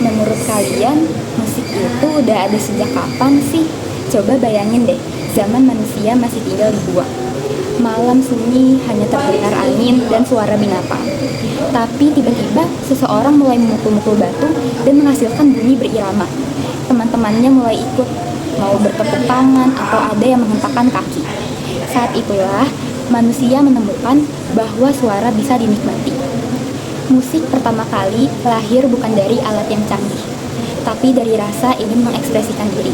Menurut kalian, musik itu udah ada sejak kapan sih? Coba bayangin deh, zaman manusia masih tinggal di gua. Malam sunyi hanya terdengar angin dan suara binatang. Tapi tiba-tiba seseorang mulai memukul-mukul batu dan menghasilkan bunyi berirama. Teman-temannya mulai ikut, mau bertepuk tangan atau ada yang menghentakkan kaki. Saat itulah manusia menemukan bahwa suara bisa dinikmati. Musik pertama kali lahir bukan dari alat yang canggih, tapi dari rasa ingin mengekspresikan diri.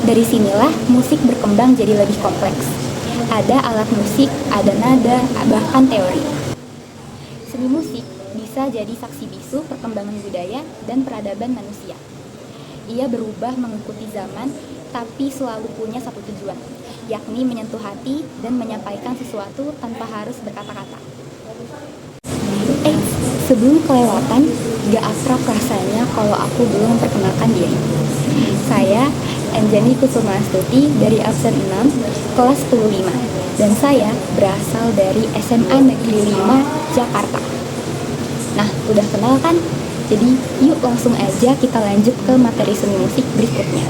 Dari sinilah musik berkembang jadi lebih kompleks. Ada alat musik, ada nada, bahkan teori. Seni musik bisa jadi saksi bisu perkembangan budaya dan peradaban manusia. Ia berubah mengikuti zaman, tapi selalu punya satu tujuan, yakni menyentuh hati dan menyampaikan sesuatu tanpa harus berkata-kata. Sebelum kelewatan, gak akrab rasanya kalau aku belum memperkenalkan diri. Saya Anjani Kusumastuti dari absen 6, kelas 15, dan saya berasal dari SMA Negeri 5, Jakarta. Nah, udah kenal kan? Jadi yuk langsung aja kita lanjut ke materi seni musik berikutnya.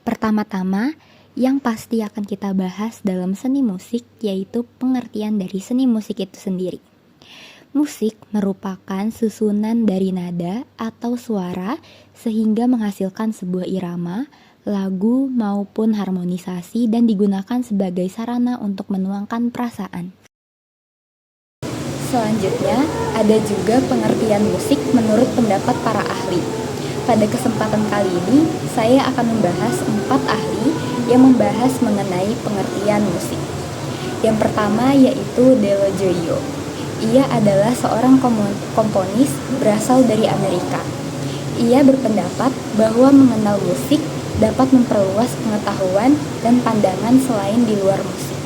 Pertama-tama, yang pasti akan kita bahas dalam seni musik yaitu pengertian dari seni musik itu sendiri. Musik merupakan susunan dari nada atau suara sehingga menghasilkan sebuah irama, lagu maupun harmonisasi dan digunakan sebagai sarana untuk menuangkan perasaan. Selanjutnya, ada juga pengertian musik menurut pendapat para ahli. Pada kesempatan kali ini, saya akan membahas 4 ahli yang membahas mengenai pengertian musik. Yang pertama yaitu Delo Joyo. Ia adalah seorang komponis berasal dari Amerika. Ia berpendapat bahwa mengenal musik dapat memperluas pengetahuan dan pandangan selain di luar musik.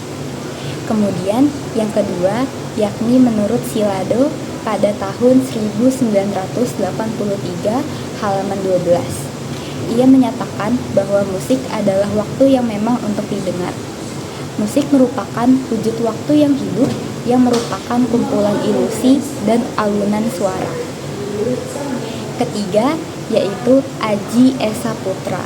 Kemudian yang kedua yakni menurut Silado pada tahun 1983 halaman 12. Ia menyatakan bahwa musik adalah waktu yang memang untuk didengar. Musik merupakan wujud waktu yang hidup yang merupakan kumpulan ilusi dan alunan suara. Ketiga yaitu Aji Esa Putra,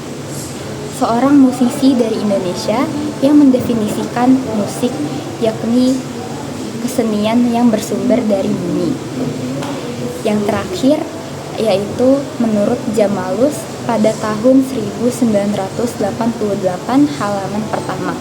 seorang musisi dari Indonesia yang mendefinisikan musik yakni kesenian yang bersumber dari bumi. Yang terakhir yaitu menurut Jamalus pada tahun 1988 halaman pertama,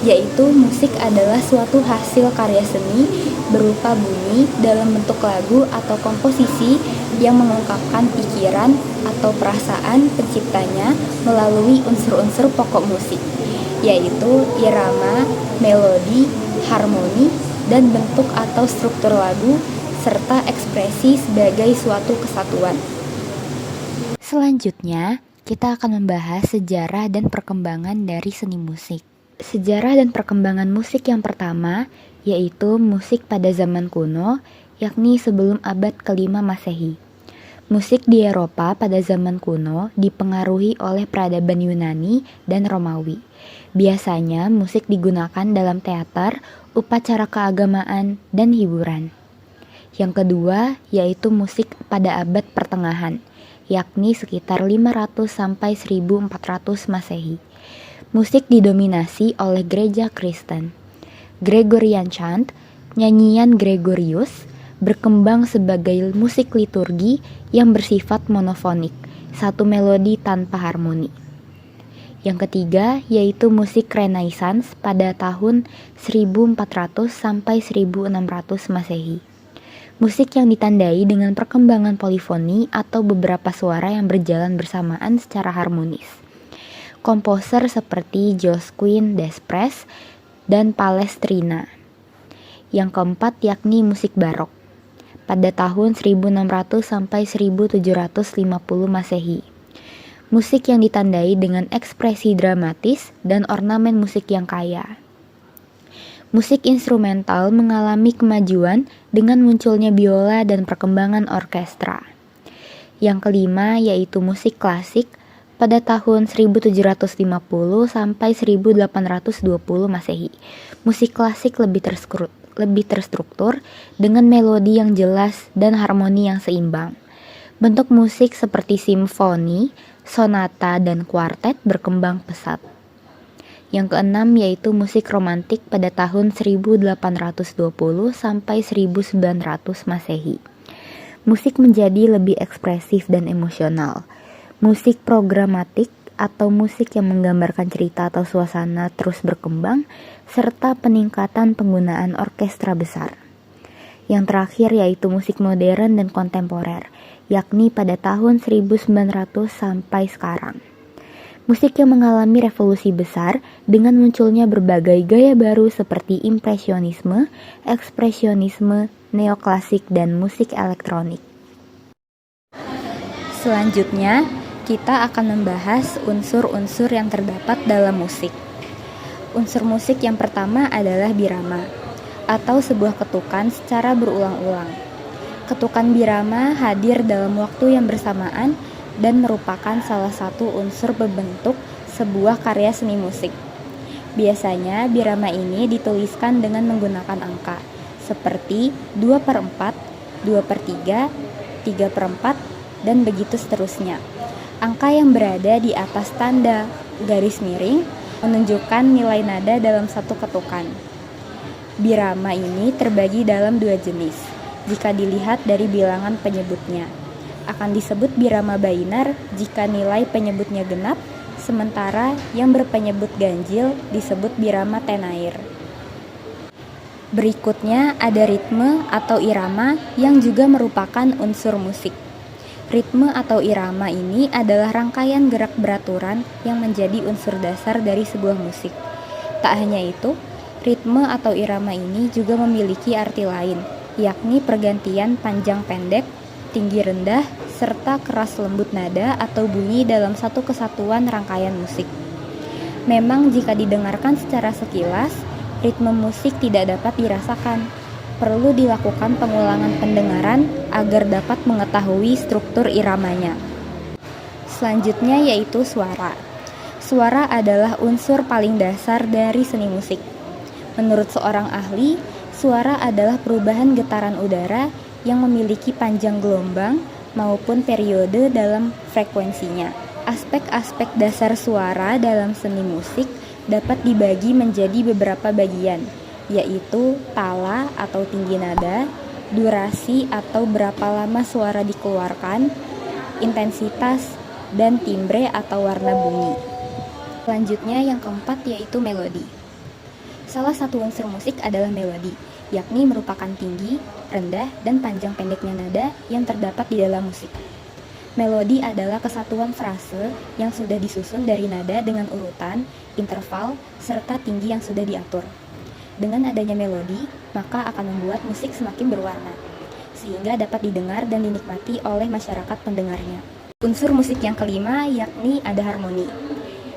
yaitu musik adalah suatu hasil karya seni berupa bunyi dalam bentuk lagu atau komposisi yang mengungkapkan pikiran atau perasaan penciptanya melalui unsur-unsur pokok musik, yaitu irama, melodi, harmoni, dan bentuk atau struktur lagu, serta ekspresi sebagai suatu kesatuan. Selanjutnya, kita akan membahas sejarah dan perkembangan dari seni musik. Sejarah dan perkembangan musik yang pertama yaitu musik pada zaman kuno, yakni sebelum abad ke-5 Masehi. Musik di Eropa pada zaman kuno dipengaruhi oleh peradaban Yunani dan Romawi. Biasanya musik digunakan dalam teater, upacara keagamaan, dan hiburan. Yang kedua yaitu musik pada abad pertengahan, yakni sekitar 500 sampai 1400 Masehi. Musik didominasi oleh gereja Kristen. Gregorian chant, nyanyian Gregorius, berkembang sebagai musik liturgi yang bersifat monofonik, satu melodi tanpa harmoni. Yang ketiga yaitu musik Renaissance pada tahun 1400 sampai 1600 Masehi. Musik yang ditandai dengan perkembangan polifoni atau beberapa suara yang berjalan bersamaan secara harmonis. Komposer seperti Josquin des Prez dan Palestrina. Yang keempat yakni musik barok pada tahun 1600 sampai 1750 Masehi. Musik yang ditandai dengan ekspresi dramatis dan ornamen musik yang kaya. Musik instrumental mengalami kemajuan dengan munculnya biola dan perkembangan orkestra. Yang kelima yaitu musik klasik pada tahun 1750 sampai 1820 Masehi. Musik klasik lebih terstruktur dengan melodi yang jelas dan harmoni yang seimbang. Bentuk musik seperti simfoni, sonata, dan kuartet berkembang pesat. Yang keenam yaitu musik romantik pada tahun 1820 sampai 1900 Masehi. Musik menjadi lebih ekspresif dan emosional. Musik programatik atau musik yang menggambarkan cerita atau suasana terus berkembang, serta peningkatan penggunaan orkestra besar. Yang terakhir yaitu musik modern dan kontemporer, yakni pada tahun 1900 sampai sekarang. Musik yang mengalami revolusi besar dengan munculnya berbagai gaya baru seperti impresionisme, ekspresionisme, neoklasik, dan musik elektronik. Selanjutnya, kita akan membahas unsur-unsur yang terdapat dalam musik. Unsur musik yang pertama adalah birama, atau sebuah ketukan secara berulang-ulang. Ketukan birama hadir dalam waktu yang bersamaan dan merupakan salah satu unsur pembentuk sebuah karya seni musik. Biasanya birama ini dituliskan dengan menggunakan angka, seperti 2/4, 2/3, 3/4, dan begitu seterusnya. Angka yang berada di atas tanda garis miring menunjukkan nilai nada dalam satu ketukan. Birama ini terbagi dalam dua jenis, jika dilihat dari bilangan penyebutnya. Akan disebut birama bainar jika nilai penyebutnya genap, sementara yang berpenyebut ganjil disebut birama tenair. Berikutnya ada ritme atau irama yang juga merupakan unsur musik. Ritme atau irama ini adalah rangkaian gerak beraturan yang menjadi unsur dasar dari sebuah musik. Tak hanya itu, ritme atau irama ini juga memiliki arti lain, yakni pergantian panjang pendek, tinggi rendah, serta keras lembut nada atau bunyi dalam satu kesatuan rangkaian musik. Memang jika didengarkan secara sekilas, ritme musik tidak dapat dirasakan. Perlu dilakukan pengulangan pendengaran agar dapat mengetahui struktur iramanya. Selanjutnya yaitu suara. Suara adalah unsur paling dasar dari seni musik. Menurut seorang ahli, suara adalah perubahan getaran udara yang memiliki panjang gelombang maupun periode dalam frekuensinya. Aspek-aspek dasar suara dalam seni musik dapat dibagi menjadi beberapa bagian, yaitu tala atau tinggi nada, durasi atau berapa lama suara dikeluarkan, intensitas, dan timbre atau warna bunyi. Selanjutnya yang keempat yaitu melodi. Salah satu unsur musik adalah melodi, yakni merupakan tinggi, rendah, dan panjang pendeknya nada yang terdapat di dalam musik. Melodi adalah kesatuan frase yang sudah disusun dari nada dengan urutan, interval, serta tinggi yang sudah diatur. Dengan adanya melodi, maka akan membuat musik semakin berwarna, sehingga dapat didengar dan dinikmati oleh masyarakat pendengarnya. Unsur musik yang kelima yakni ada harmoni,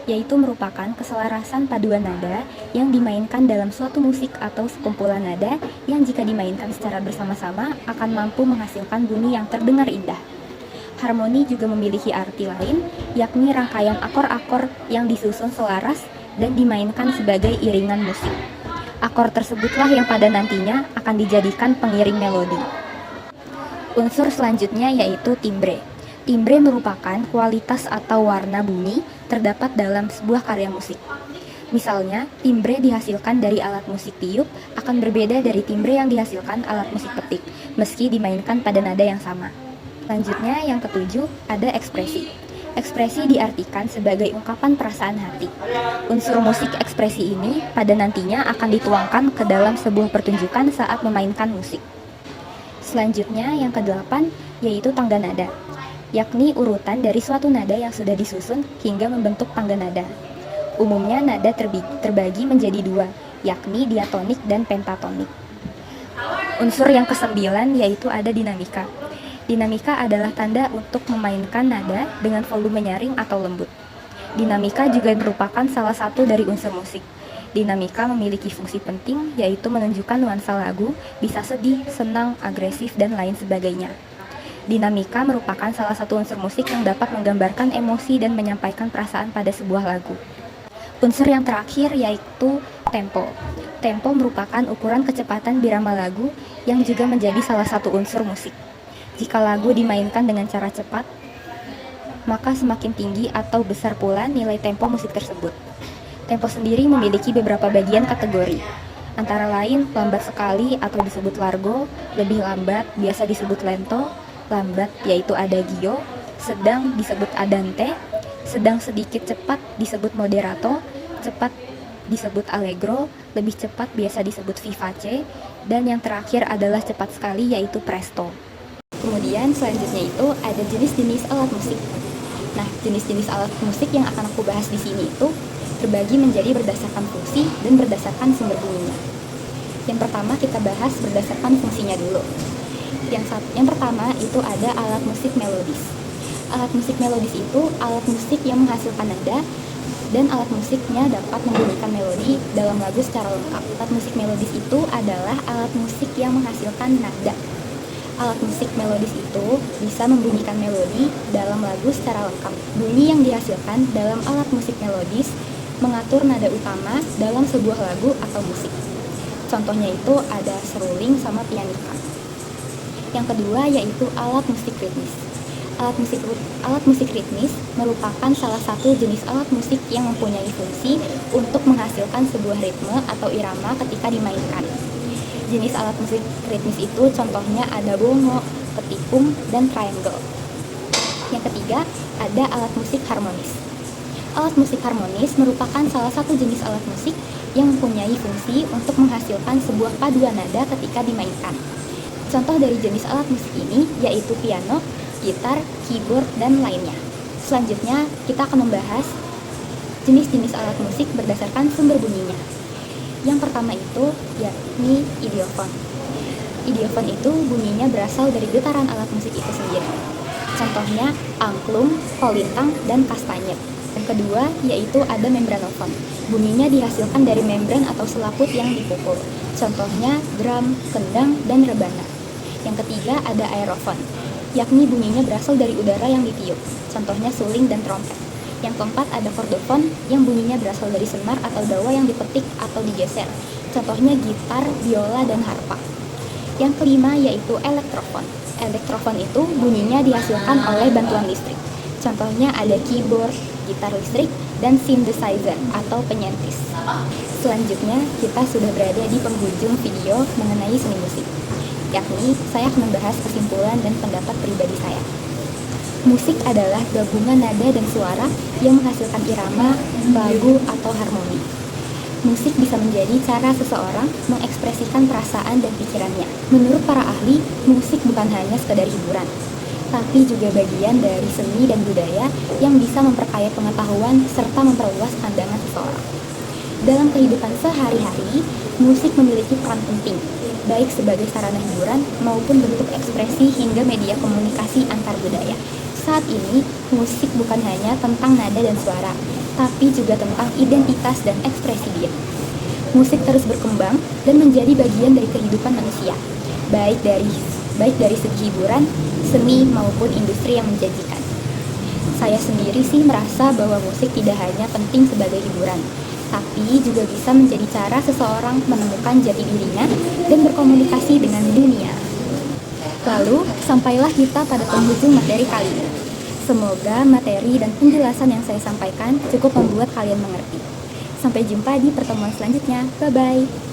yaitu merupakan keselarasan paduan nada yang dimainkan dalam suatu musik atau sekumpulan nada yang jika dimainkan secara bersama-sama akan mampu menghasilkan bunyi yang terdengar indah. Harmoni juga memiliki arti lain, yakni rangkaian akor-akor yang disusun selaras dan dimainkan sebagai iringan musik. Akor tersebutlah yang pada nantinya akan dijadikan pengiring melodi. Unsur selanjutnya yaitu timbre. Timbre merupakan kualitas atau warna bunyi terdapat dalam sebuah karya musik. Misalnya, timbre dihasilkan dari alat musik tiup akan berbeda dari timbre yang dihasilkan alat musik petik, meski dimainkan pada nada yang sama. Selanjutnya, yang ketujuh, ada ekspresi. Ekspresi diartikan sebagai ungkapan perasaan hati. Unsur musik ekspresi ini pada nantinya akan dituangkan ke dalam sebuah pertunjukan saat memainkan musik. Selanjutnya yang kedelapan yaitu tangga nada, yakni urutan dari suatu nada yang sudah disusun hingga membentuk tangga nada. Umumnya nada terbagi menjadi dua, yakni diatonik dan pentatonik. Unsur yang kesembilan yaitu ada dinamika. Dinamika adalah tanda untuk memainkan nada dengan volume nyaring atau lembut. Dinamika juga merupakan salah satu dari unsur musik. Dinamika memiliki fungsi penting, yaitu menunjukkan nuansa lagu, bisa sedih, senang, agresif, dan lain sebagainya. Dinamika merupakan salah satu unsur musik yang dapat menggambarkan emosi dan menyampaikan perasaan pada sebuah lagu. Unsur yang terakhir yaitu tempo. Tempo merupakan ukuran kecepatan birama lagu yang juga menjadi salah satu unsur musik. Jika lagu dimainkan dengan cara cepat, maka semakin tinggi atau besar pula nilai tempo musik tersebut. Tempo sendiri memiliki beberapa bagian kategori, antara lain lambat sekali atau disebut largo, lebih lambat biasa disebut lento, lambat yaitu adagio, sedang disebut andante, sedang sedikit cepat disebut moderato, cepat disebut allegro, lebih cepat biasa disebut vivace, dan yang terakhir adalah cepat sekali yaitu presto. Kemudian selanjutnya itu ada jenis-jenis alat musik. Nah, jenis-jenis alat musik yang akan aku bahas di sini itu terbagi menjadi berdasarkan fungsi dan berdasarkan sumber bunyinya. Yang pertama kita bahas berdasarkan fungsinya dulu. Yang pertama itu ada alat musik melodis. Alat musik melodis itu alat musik yang menghasilkan nada dan alat musiknya dapat membunyikan melodi dalam lagu secara lengkap. Alat musik melodis itu adalah alat musik yang menghasilkan nada. Alat musik melodis itu bisa membunyikan melodi dalam lagu secara lengkap. Bunyi yang dihasilkan dalam alat musik melodis mengatur nada utama dalam sebuah lagu atau musik. Contohnya itu ada seruling sama pianika. Yang kedua yaitu alat musik ritmis. Alat musik ritmis merupakan salah satu jenis alat musik yang mempunyai fungsi untuk menghasilkan sebuah ritme atau irama ketika dimainkan. Jenis alat musik ritmis itu contohnya ada bongo, ketikung, dan triangle. Yang ketiga ada alat musik harmonis. Alat musik harmonis merupakan salah satu jenis alat musik yang mempunyai fungsi untuk menghasilkan sebuah paduan nada ketika dimainkan. Contoh dari jenis alat musik ini yaitu piano, gitar, keyboard, dan lainnya. Selanjutnya kita akan membahas jenis-jenis alat musik berdasarkan sumber bunyinya. Yang pertama itu yakni idiofon. Idiofon itu bunyinya berasal dari getaran alat musik itu sendiri. Contohnya angklung, kolintang, dan kastanyet. Yang kedua yaitu ada membranofon. Bunyinya dihasilkan dari membran atau selaput yang dipukul. Contohnya drum, kendang, dan rebana. Yang ketiga ada aerofon, yakni bunyinya berasal dari udara yang ditiup. Contohnya suling dan trompet. Yang keempat ada kordofon yang bunyinya berasal dari senar atau dawa yang dipetik atau digeser. Contohnya gitar, biola, dan harpa. Yang kelima yaitu elektrofon. Elektrofon itu bunyinya dihasilkan oleh bantuan listrik. Contohnya ada keyboard, gitar listrik, dan synthesizer atau penyentis. Selanjutnya kita sudah berada di penghujung video mengenai seni musik, yakni saya akan membahas kesimpulan dan pendapat pribadi saya. Musik adalah gabungan nada dan suara yang menghasilkan irama, lagu, atau harmoni. Musik bisa menjadi cara seseorang mengekspresikan perasaan dan pikirannya. Menurut para ahli, musik bukan hanya sekadar hiburan, tapi juga bagian dari seni dan budaya yang bisa memperkaya pengetahuan serta memperluas pandangan seseorang. Dalam kehidupan sehari-hari, musik memiliki peran penting, baik sebagai sarana hiburan maupun bentuk ekspresi hingga media komunikasi antar budaya. Saat ini, musik bukan hanya tentang nada dan suara, tapi juga tentang identitas dan ekspresi diri. Musik terus berkembang dan menjadi bagian dari kehidupan manusia, baik dari segi hiburan, seni, maupun industri yang menjanjikan. Saya sendiri sih merasa bahwa musik tidak hanya penting sebagai hiburan, tapi juga bisa menjadi cara seseorang menemukan jati dirinya dan berkomunikasi dengan dunia. Lalu, sampailah kita pada penghujung materi kali ini. Semoga materi dan penjelasan yang saya sampaikan cukup membuat kalian mengerti. Sampai jumpa di pertemuan selanjutnya. Bye-bye.